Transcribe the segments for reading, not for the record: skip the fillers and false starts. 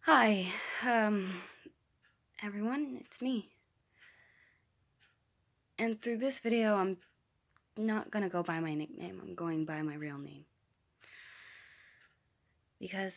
Hi, um, everyone, it's me. And through this video, I'm not gonna go by my nickname, I'm going by my real name. Because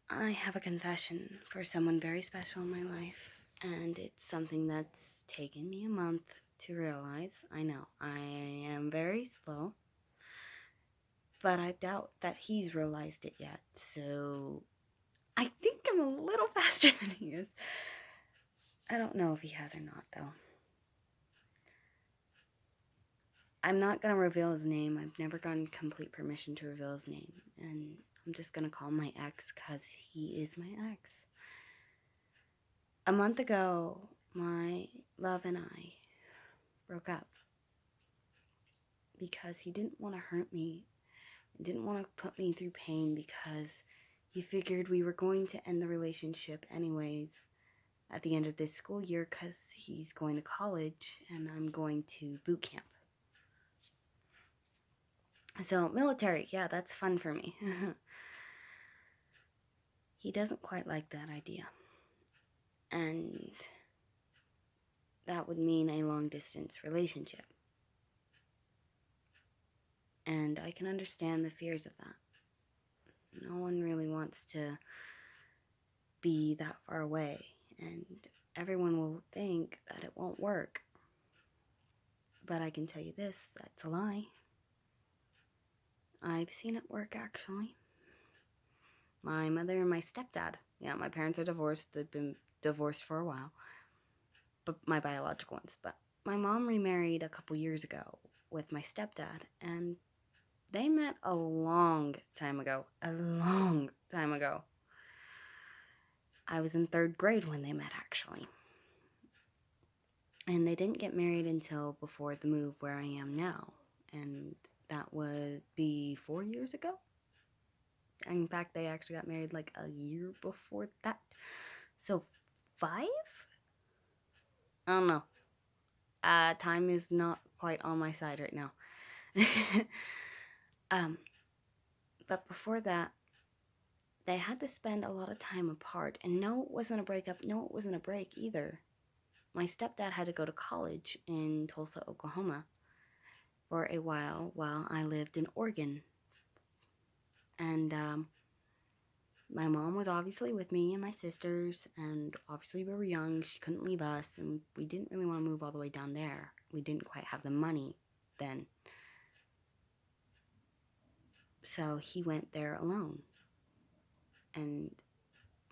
I have a confession for someone very special in my life, and it's something that's taken me a month to realize. I know, I am very slow, but I doubt that he's realized it yet, so I think I'm a little faster than he is. I don't know if he has or not, though. I'm not gonna reveal his name. I've never gotten complete permission to reveal his name. And I'm just gonna call him my ex because he is my ex. A month ago, my love and I broke up because he didn't want to hurt me. He didn't want to put me through pain because he figured we were going to end the relationship anyways at the end of this school year because he's going to college and I'm going to boot camp. So, military, yeah, that's fun for me. He doesn't quite like that idea. And that would mean a long distance relationship. And I can understand the fears of that. No one really wants to be that far away, and everyone will think that it won't work. But I can tell you this, that's a lie. I've seen it work, actually. My mother and my stepdad, yeah, my parents are divorced. They've been divorced for a while, but my biological ones. But my mom remarried a couple years ago with my stepdad, and they met a long time ago. A long time ago. I was in 3rd grade when they met, actually. And they didn't get married until before the move where I am now. And that would be 4 years ago. In fact, they actually got married like a year before that. So 5? I don't know. Time is not quite on my side right now. But before that, they had to spend a lot of time apart. And no, it wasn't a breakup. No, it wasn't a break either. My stepdad had to go to college in Tulsa, Oklahoma for a while I lived in Oregon. And my mom was obviously with me and my sisters, and obviously we were young. She couldn't leave us, and we didn't really want to move all the way down there. We didn't quite have the money then. So he went there alone. And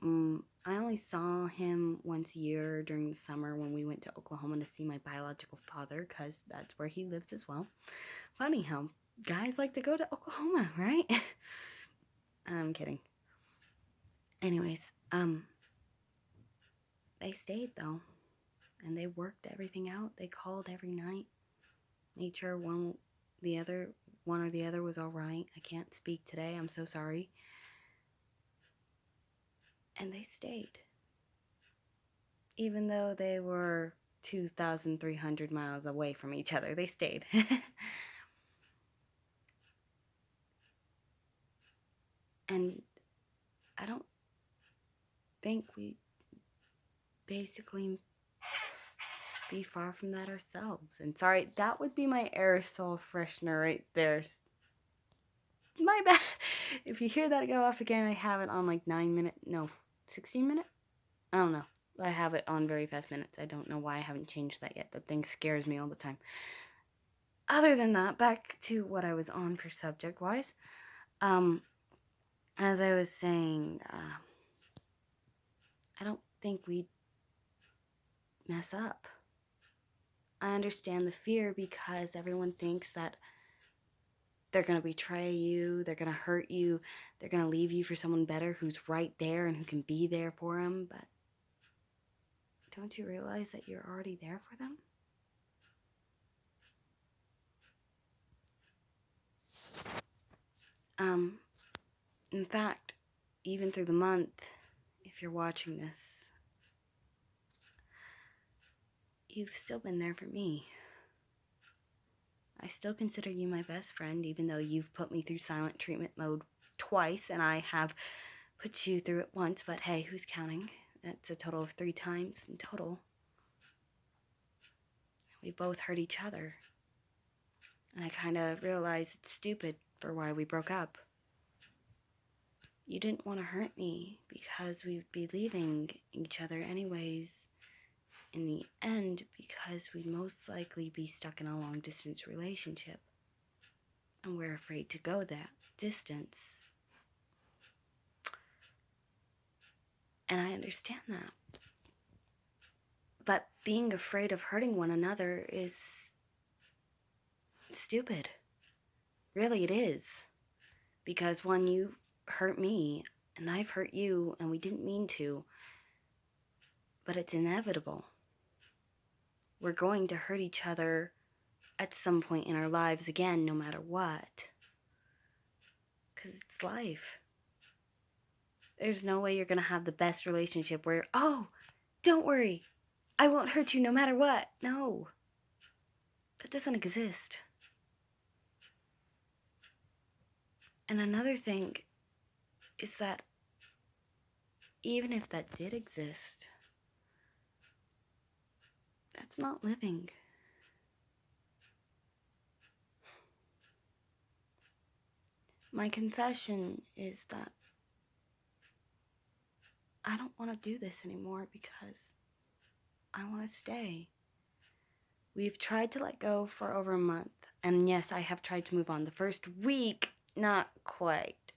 I only saw him once a year during the summer when we went to Oklahoma to see my biological father, because that's where he lives as well. Funny how guys like to go to Oklahoma, right? I'm kidding. Anyways, they stayed though, and they worked everything out. They called every night, made sure one or the other was all right. I can't speak today. I'm so sorry. And they stayed, even though they were 2,300 miles away from each other. They stayed. And I don't think we basically be far from that ourselves. And sorry, that would be my aerosol freshener right there. My bad. If you hear that go off again, I have it on like 16 minute? I don't know. I have it on very fast minutes. I don't know why I haven't changed that yet. That thing scares me all the time. Other than that, back to what I was on for subject wise. As I was saying, I don't think we'd mess up. I understand the fear because everyone thinks that they're going to betray you, they're going to hurt you, they're going to leave you for someone better who's right there and who can be there for them. But don't you realize that you're already there for them? In fact, even through the month, if you're watching this, you've still been there for me. I still consider you my best friend, even though you've put me through silent treatment mode twice, and I have put you through it once, but hey, who's counting? That's a total of 3 times in total. We both hurt each other. And I kind of realized it's stupid for why we broke up. You didn't want to hurt me because we'd be leaving each other anyways in the end, because we'd most likely be stuck in a long-distance relationship. And we're afraid to go that distance. And I understand that. But being afraid of hurting one another is stupid. Really, it is. Because when you hurt me, and I've hurt you, and we didn't mean to, but it's inevitable. We're going to hurt each other at some point in our lives again, no matter what. Because it's life. There's no way you're going to have the best relationship where, oh, don't worry, I won't hurt you no matter what. No. That doesn't exist. And another thing is that even if that did exist, that's not living. My confession is that I don't want to do this anymore because I want to stay. We've tried to let go for over a month, and yes, I have tried to move on. The first week, not quite.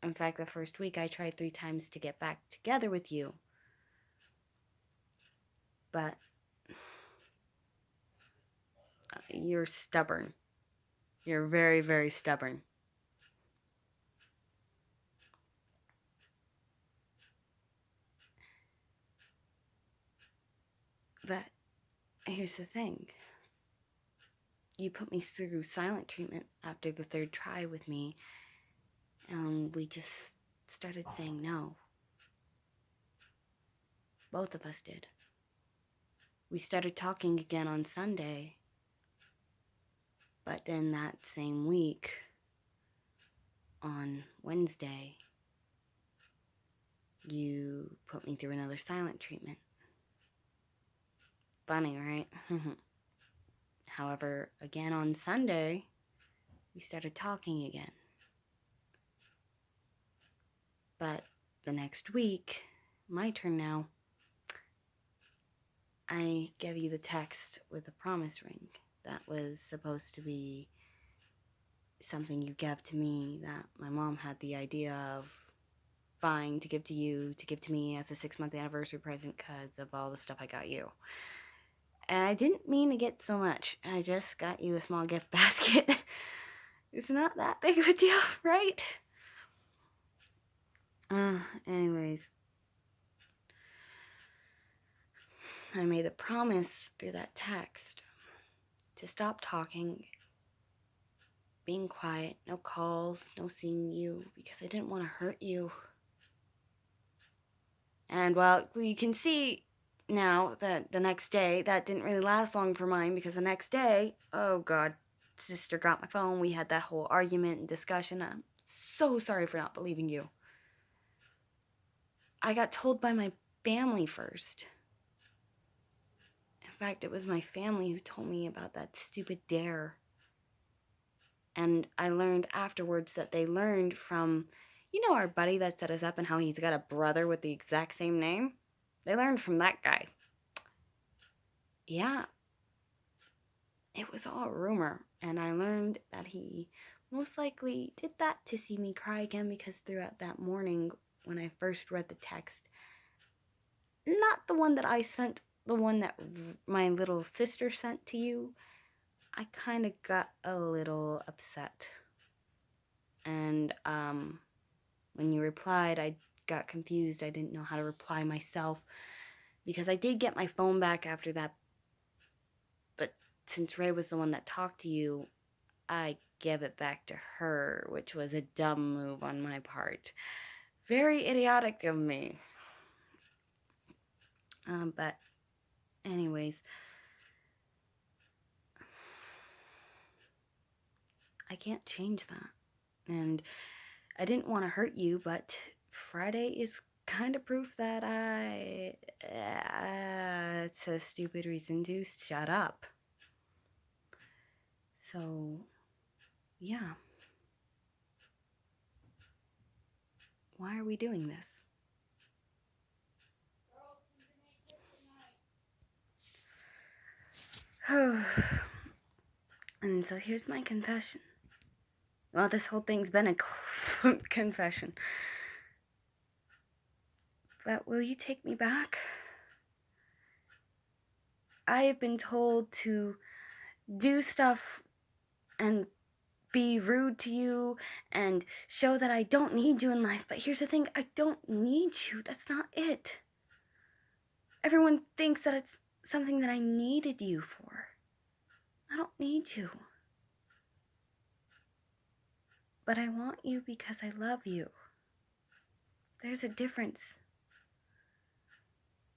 In fact, the first week I tried 3 times to get back together with you. But you're stubborn. You're very, very stubborn. But here's the thing. You put me through silent treatment after the 3rd try with me, and we just started saying no. Both of us did. We started talking again on Sunday, but then that same week, on Wednesday, you put me through another silent treatment. Funny, right? However, again on Sunday, we started talking again. But the next week, my turn now, I gave you the text with the promise ring. That was supposed to be something you gave to me that my mom had the idea of buying to give to you, to give to me as a 6-month anniversary present because of all the stuff I got you. And I didn't mean to get so much. I just got you a small gift basket. It's not that big of a deal, right? Anyways. I made the promise through that text to stop talking, being quiet, no calls, no seeing you, because I didn't want to hurt you. And well, we can see now that the next day, that didn't really last long for mine, because the next day, oh God, sister got my phone, we had that whole argument and discussion. I'm so sorry for not believing you. I got told by my family first. In fact, it was my family who told me about that stupid dare. And I learned afterwards that they learned from, our buddy that set us up and how he's got a brother with the exact same name? They learned from that guy. Yeah. It was all a rumor. And I learned that he most likely did that to see me cry again, because throughout that morning when I first read the text, not the one that I sent, the one that my little sister sent to you, I kind of got a little upset. And when you replied, I got confused. I didn't know how to reply myself, because I did get my phone back after that. But since Ray was the one that talked to you, I gave it back to her, which was a dumb move on my part. Very idiotic of me. But anyways, I can't change that. And I didn't want to hurt you, but Friday is kind of proof that it's a stupid reason to shut up. So, yeah. Why are we doing this? And so here's my confession. Well, this whole thing's been a confession. But will you take me back? I have been told to do stuff and be rude to you and show that I don't need you in life. But here's the thing, I don't need you. That's not it. Everyone thinks that it's something that I needed you for. I don't need you. But I want you because I love you. There's a difference.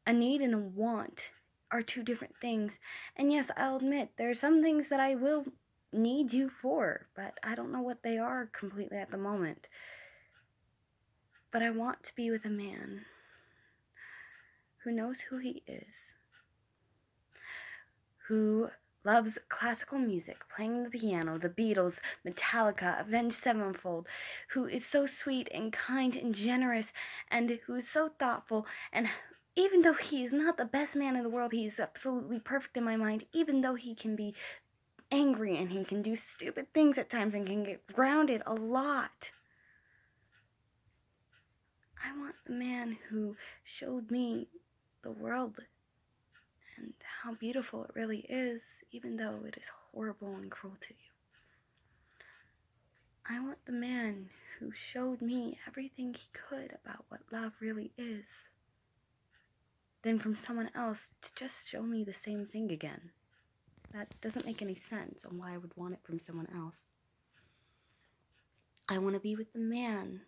A need and a want are two different things. And yes, I'll admit, there are some things that I will need you for, but I don't know what they are completely at the moment. But I want to be with a man who knows who he is, who loves classical music, playing the piano, the Beatles, Metallica, Avenged Sevenfold, who is so sweet and kind and generous, and who is so thoughtful, and even though he is not the best man in the world, he is absolutely perfect in my mind, even though he can be angry and he can do stupid things at times and can get grounded a lot. I want the man who showed me the world and how beautiful it really is, even though it is horrible and cruel to you. I want the man who showed me everything he could about what love really is, then from someone else to just show me the same thing again. That doesn't make any sense on why I would want it from someone else. I want to be with the man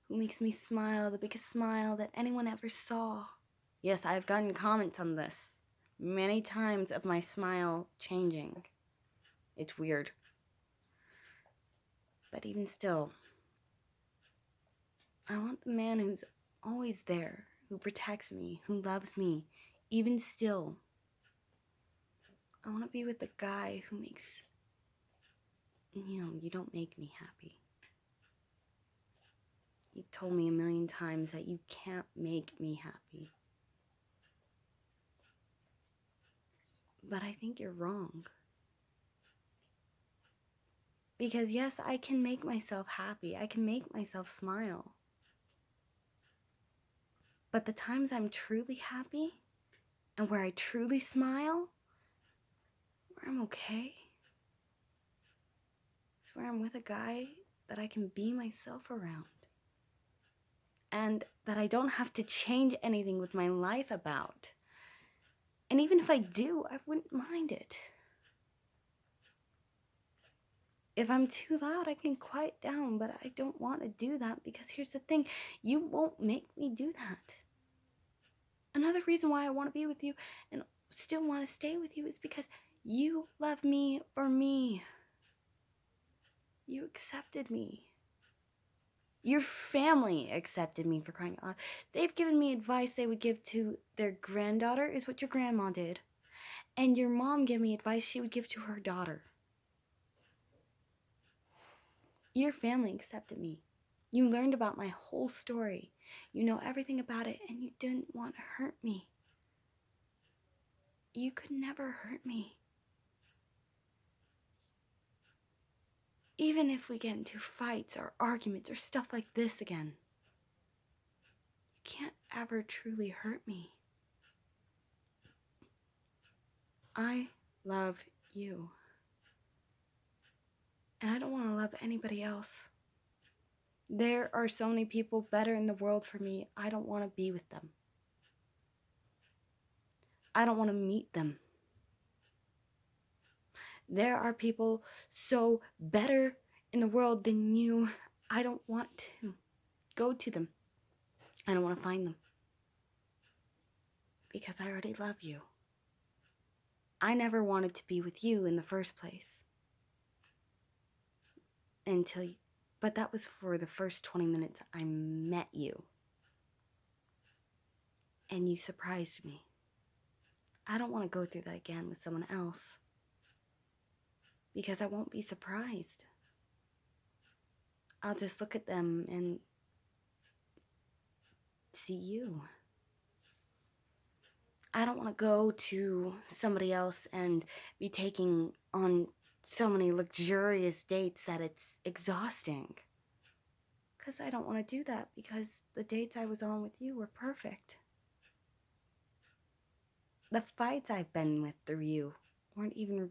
who makes me smile, the biggest smile that anyone ever saw. Yes, I've gotten comments on this many times of my smile changing. It's weird. But even still, I want the man who's always there, who protects me, who loves me, even still. I want to be with the guy who makes, you don't make me happy. You've told me a million times that you can't make me happy. But I think you're wrong. Because yes, I can make myself happy. I can make myself smile. But the times I'm truly happy and where I truly smile, where I'm okay, it's where I'm with a guy that I can be myself around. And that I don't have to change anything with my life about. And even if I do, I wouldn't mind it. If I'm too loud, I can quiet down, but I don't want to do that because here's the thing, you won't make me do that. Another reason why I want to be with you and still want to stay with you is because you love me for me. You accepted me. Your family accepted me, for crying out loud. They've given me advice they would give to their granddaughter, is what your grandma did. And your mom gave me advice she would give to her daughter. Your family accepted me. You learned about my whole story. You know everything about it, and you didn't want to hurt me. You could never hurt me. Even if we get into fights or arguments or stuff like this again, you can't ever truly hurt me. I love you. And I don't want to love anybody else. There are so many people better in the world for me. I don't want to be with them. I don't want to meet them. There are people so better in the world than you. I don't want to go to them. I don't want to find them. Because I already love you. I never wanted to be with you in the first place. But that was for the first 20 minutes I met you. And you surprised me. I don't want to go through that again with someone else. Because I won't be surprised. I'll just look at them and see you. I don't want to go to somebody else and be taking on so many luxurious dates that it's exhausting. Because I don't want to do that, because the dates I was on with you were perfect. The fights I've been with through you weren't even,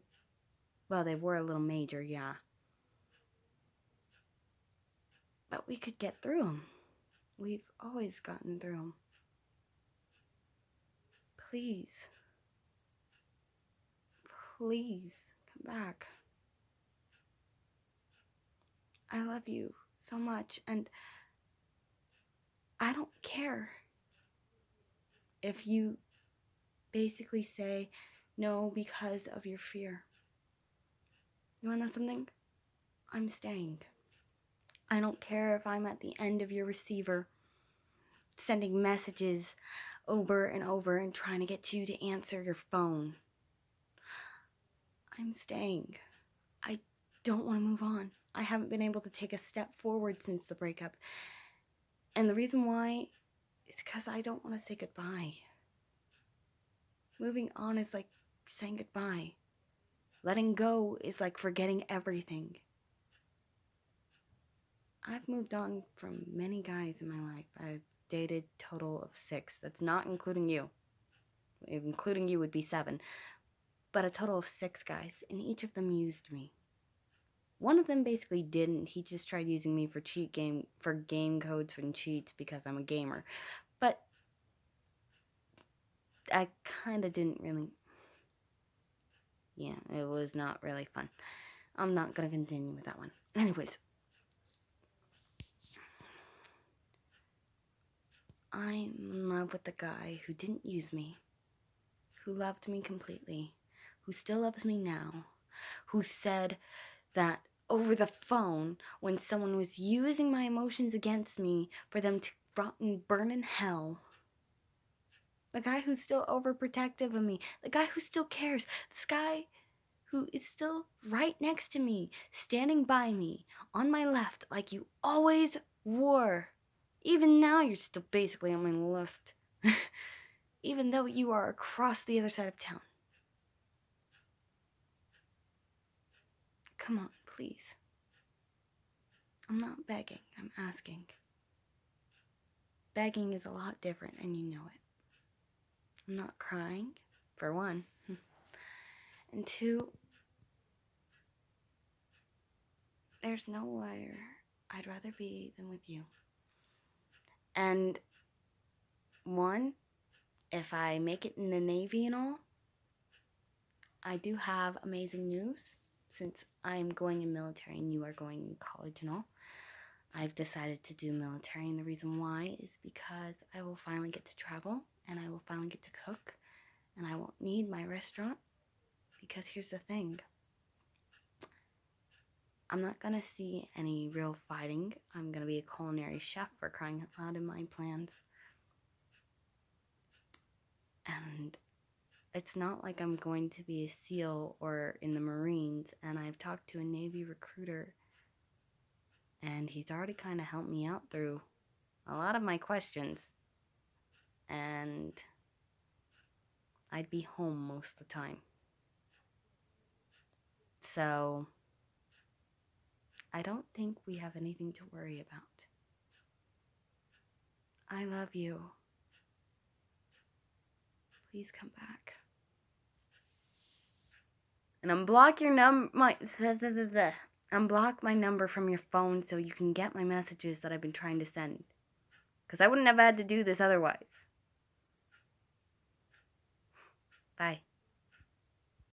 well, they were a little major, yeah. But we could get through them. We've always gotten through them. Please. Please, come back. I love you so much, and I don't care if you basically say no because of your fear. You wanna know something? I'm staying. I don't care if I'm at the end of your receiver, sending messages over and over and trying to get you to answer your phone. I'm staying. I don't want to move on. I haven't been able to take a step forward since the breakup. And the reason why is because I don't want to say goodbye. Moving on is like saying goodbye. Letting go is like forgetting everything. I've moved on from many guys in my life. I've dated a total of 6. That's not including you. Including you would be 7. But a total of 6 guys, and each of them used me. One of them basically didn't. He just tried using me for game codes and cheats because I'm a gamer. But I kind of didn't really. Yeah, it was not really fun. I'm not gonna continue with that one. Anyways, I'm in love with the guy who didn't use me, who loved me completely, who still loves me now, who said that over the phone when someone was using my emotions against me for them to rot and burn in hell. The guy who's still overprotective of me, the guy who still cares, this guy who is still right next to me, standing by me, on my left, like you always were. Even now, you're still basically on my left. Even though you are across the other side of town. Come on, please. I'm not begging, I'm asking. Begging is a lot different, and you know it. I'm not crying, for one. And 2, there's nowhere I'd rather be than with you. And 1, if I make it in the Navy and all, I do have amazing news. Since I'm going in military and you are going in college and all, I've decided to do military, and the reason why is because I will finally get to travel, and I will finally get to cook, and I won't need my restaurant, because here's the thing. I'm not gonna see any real fighting. I'm gonna be a culinary chef, for crying out loud, in my plans. And it's not like I'm going to be a SEAL or in the Marines, and I've talked to a Navy recruiter, and he's already kind of helped me out through a lot of my questions. And I'd be home most of the time. So I don't think we have anything to worry about. I love you. Please come back. And unblock my number from your phone so you can get my messages that I've been trying to send. Because I wouldn't have had to do this otherwise. Bye.